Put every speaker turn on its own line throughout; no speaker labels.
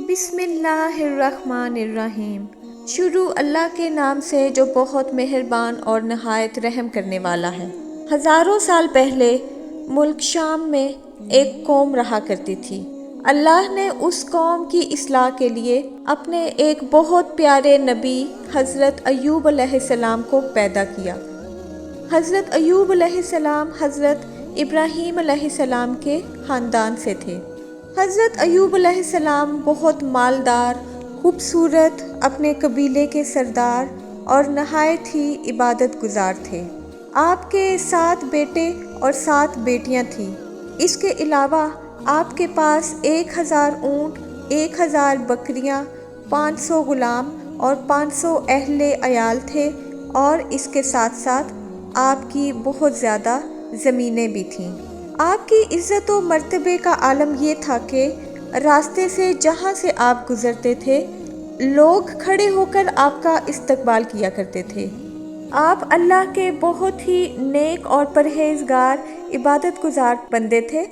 بسم اللہ الرحمن الرحیم۔ شروع اللہ کے نام سے جو بہت مہربان اور نہایت رحم کرنے والا ہے۔ ہزاروں سال پہلے ملک شام میں ایک قوم رہا کرتی تھی۔ اللہ نے اس قوم کی اصلاح کے لیے اپنے ایک بہت پیارے نبی حضرت ایوب علیہ السلام کو پیدا کیا۔ حضرت ایوب علیہ السلام حضرت ابراہیم علیہ السلام کے خاندان سے تھے۔ حضرت ایوب علیہ السلام بہت مالدار، خوبصورت، اپنے قبیلے کے سردار اور نہایت ہی عبادت گزار تھے۔ آپ کے 7 بیٹے اور 7 بیٹیاں تھیں۔ اس کے علاوہ آپ کے پاس 1000 اونٹ، 1000 بکریاں، 500 غلام اور 500 اہل عیال تھے، اور اس کے ساتھ ساتھ آپ کی بہت زیادہ زمینیں بھی تھیں۔ آپ کی عزت و مرتبے کا عالم یہ تھا کہ راستے سے جہاں سے آپ گزرتے تھے، لوگ کھڑے ہو کر آپ کا استقبال کیا کرتے تھے۔ آپ اللہ کے بہت ہی نیک اور پرہیزگار عبادت گزار بندے تھے۔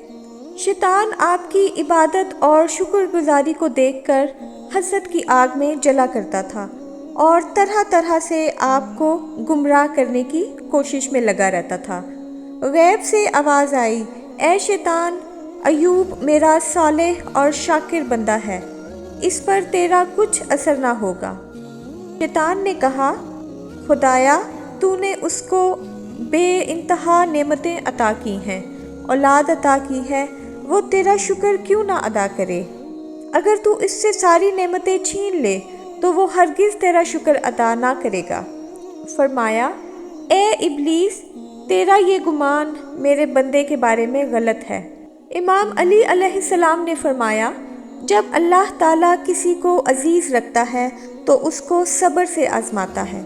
شیطان آپ کی عبادت اور شکر گزاری کو دیکھ کر حسد کی آگ میں جلا کرتا تھا اور طرح طرح سے آپ کو گمراہ کرنے کی کوشش میں لگا رہتا تھا۔ غیب سے آواز آئی، اے شیطان، ایوب میرا صالح اور شاکر بندہ ہے، اس پر تیرا کچھ اثر نہ ہوگا۔ شیطان نے کہا، خدایا، تو نے اس کو بے انتہا نعمتیں عطا کی ہیں، اولاد عطا کی ہے، وہ تیرا شکر کیوں نہ ادا کرے؟ اگر تو اس سے ساری نعمتیں چھین لے تو وہ ہرگز تیرا شکر ادا نہ کرے گا۔ فرمایا، اے ابلیس، تیرا یہ گمان میرے بندے کے بارے میں غلط ہے۔ امام علی علیہ السلام نے فرمایا، جب اللہ تعالیٰ کسی کو عزیز رکھتا ہے تو اس کو صبر سے آزماتا ہے۔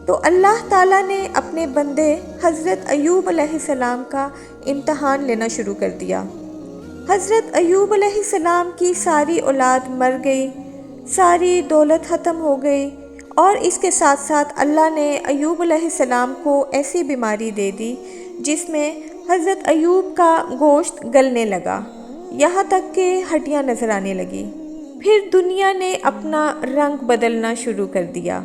تو اللہ تعالیٰ نے اپنے بندے حضرت ایوب علیہ السلام کا امتحان لینا شروع کر دیا۔ حضرت ایوب علیہ السلام کی ساری اولاد مر گئی، ساری دولت ختم ہو گئی، اور اس کے ساتھ ساتھ اللہ نے ایوب علیہ السلام کو ایسی بیماری دے دی جس میں حضرت ایوب کا گوشت گلنے لگا، یہاں تک کہ ہڈیاں نظر آنے لگی۔ پھر دنیا نے اپنا رنگ بدلنا شروع کر دیا۔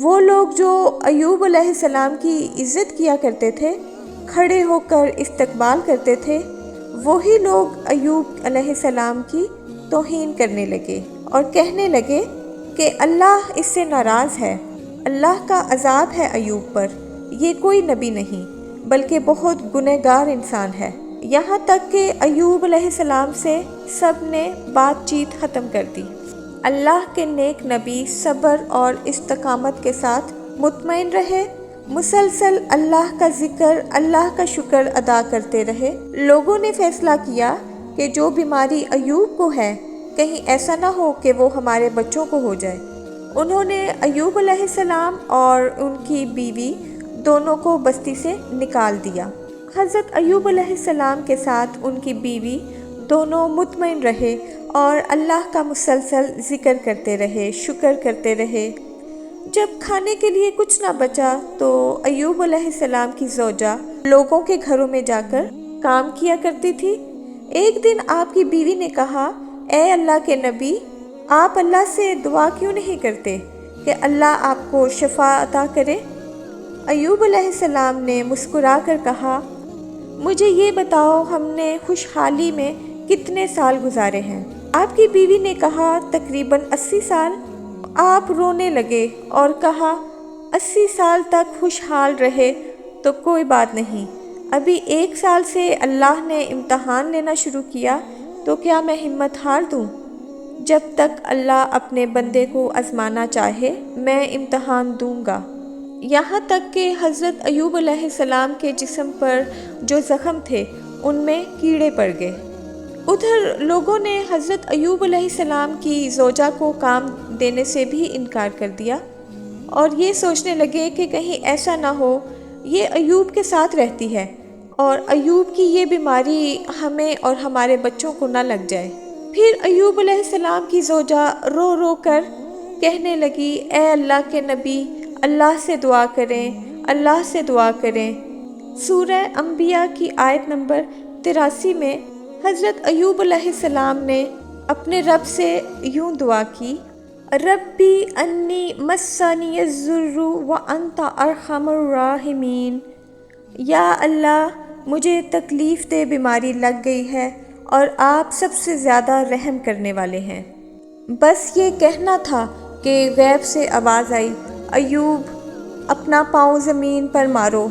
وہ لوگ جو ایوب علیہ السلام کی عزت کیا کرتے تھے، کھڑے ہو کر استقبال کرتے تھے، وہی لوگ ایوب علیہ السلام کی توہین کرنے لگے اور کہنے لگے کہ اللہ اس سے ناراض ہے، اللہ کا عذاب ہے ایوب پر، یہ کوئی نبی نہیں بلکہ بہت گنہگار انسان ہے۔ یہاں تک کہ ایوب علیہ السلام سے سب نے بات چیت ختم کر دی۔ اللہ کے نیک نبی صبر اور استقامت کے ساتھ مطمئن رہے، مسلسل اللہ کا ذکر، اللہ کا شکر ادا کرتے رہے۔ لوگوں نے فیصلہ کیا کہ جو بیماری ایوب کو ہے، کہیں ایسا نہ ہو کہ وہ ہمارے بچوں کو ہو جائے۔ انہوں نے ایوب علیہ السلام اور ان کی بیوی دونوں کو بستی سے نکال دیا۔ حضرت ایوب علیہ السلام کے ساتھ ان کی بیوی دونوں مطمئن رہے اور اللہ کا مسلسل ذکر کرتے رہے، شکر کرتے رہے۔ جب کھانے کے لیے کچھ نہ بچا تو ایوب علیہ السلام کی زوجہ لوگوں کے گھروں میں جا کر کام کیا کرتی تھی۔ ایک دن آپ کی بیوی نے کہا، اے اللہ کے نبی، آپ اللہ سے دعا کیوں نہیں کرتے کہ اللہ آپ کو شفا عطا کرے؟ ایوب علیہ السلام نے مسکرا کر کہا، مجھے یہ بتاؤ، ہم نے خوشحالی میں کتنے سال گزارے ہیں؟ آپ کی بیوی نے کہا، تقریباً 80 سال۔ آپ رونے لگے اور کہا، 80 سال تک خوشحال رہے تو کوئی بات نہیں، ابھی 1 سال سے اللہ نے امتحان لینا شروع کیا تو کیا میں ہمت ہار دوں؟ جب تک اللہ اپنے بندے کو آزمانا چاہے، میں امتحان دوں گا۔ یہاں تک کہ حضرت ایوب علیہ السلام کے جسم پر جو زخم تھے، ان میں کیڑے پڑ گئے۔ ادھر لوگوں نے حضرت ایوب علیہ السلام کی زوجہ کو کام دینے سے بھی انکار کر دیا اور یہ سوچنے لگے کہ کہیں ایسا نہ ہو یہ ایوب کے ساتھ رہتی ہے اور ایوب کی یہ بیماری ہمیں اور ہمارے بچوں کو نہ لگ جائے۔ پھر ایوب علیہ السلام کی زوجہ رو رو کر کہنے لگی، اے اللہ کے نبی، اللہ سے دعا کریں، اللہ سے دعا کریں۔ سورہ انبیاء کی آیت نمبر 83 میں حضرت ایوب علیہ السلام نے اپنے رب سے یوں دعا کی، ربی انی مسنی الضر وانت ارحم الراحمین، یا اللہ مجھے تکلیف دہ بیماری لگ گئی ہے اور آپ سب سے زیادہ رحم کرنے والے ہیں۔ بس یہ کہنا تھا کہ غیب سے آواز آئی، ایوب اپنا پاؤں زمین پر مارو،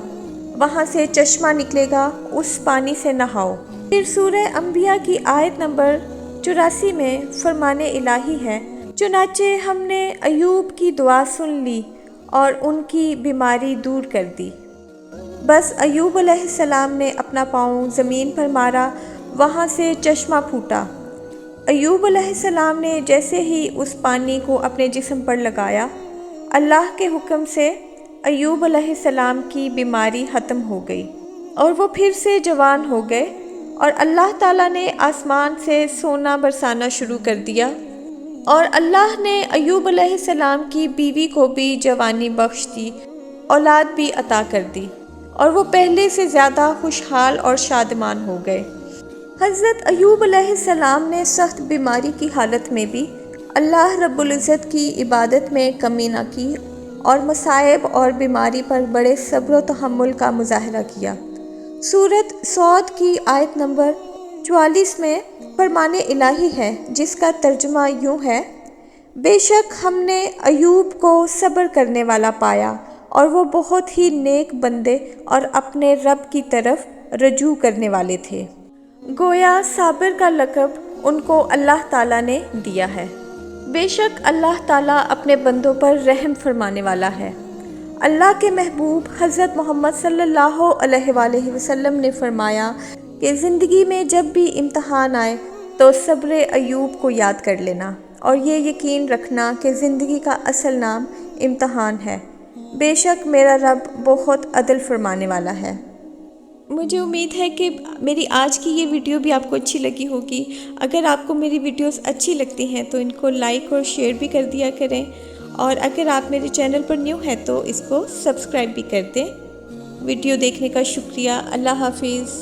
وہاں سے چشمہ نکلے گا، اس پانی سے نہاؤ۔ پھر سورہ انبیاء کی آیت نمبر 84 میں فرمان الہی ہے، چنانچہ ہم نے ایوب کی دعا سن لی اور ان کی بیماری دور کر دی۔ بس ایوب علیہ السلام نے اپنا پاؤں زمین پر مارا، وہاں سے چشمہ پھوٹا۔ ایوب علیہ السلام نے جیسے ہی اس پانی کو اپنے جسم پر لگایا، اللہ کے حکم سے ایوب علیہ السلام کی بیماری ختم ہو گئی اور وہ پھر سے جوان ہو گئے، اور اللہ تعالیٰ نے آسمان سے سونا برسانا شروع کر دیا، اور اللہ نے ایوب علیہ السلام کی بیوی کو بھی جوانی بخش دی، اولاد بھی عطا کر دی، اور وہ پہلے سے زیادہ خوشحال اور شادمان ہو گئے۔ حضرت ایوب علیہ السلام نے سخت بیماری کی حالت میں بھی اللہ رب العزت کی عبادت میں کمی نہ کی اور مصائب اور بیماری پر بڑے صبر و تحمل کا مظاہرہ کیا۔ سورۃ صاد کی آیت نمبر 44 میں فرمان الہی ہے، جس کا ترجمہ یوں ہے، بے شک ہم نے ایوب کو صبر کرنے والا پایا اور وہ بہت ہی نیک بندے اور اپنے رب کی طرف رجوع کرنے والے تھے۔ گویا صابر کا لقب ان کو اللہ تعالیٰ نے دیا ہے۔ بے شک اللہ تعالیٰ اپنے بندوں پر رحم فرمانے والا ہے۔ اللہ کے محبوب حضرت محمد صلی اللہ علیہ وآلہ وسلم نے فرمایا کہ زندگی میں جب بھی امتحان آئے تو صبر ایوب کو یاد کر لینا، اور یہ یقین رکھنا کہ زندگی کا اصل نام امتحان ہے۔ بے شک میرا رب بہت عدل فرمانے والا ہے۔ مجھے امید ہے کہ میری آج کی یہ ویڈیو بھی آپ کو اچھی لگی ہوگی۔ اگر آپ کو میری ویڈیوز اچھی لگتی ہیں تو ان کو لائک اور شیئر بھی کر دیا کریں، اور اگر آپ میرے چینل پر نیو ہیں تو اس کو سبسکرائب بھی کر دیں۔ ویڈیو دیکھنے کا شکریہ۔ اللہ حافظ۔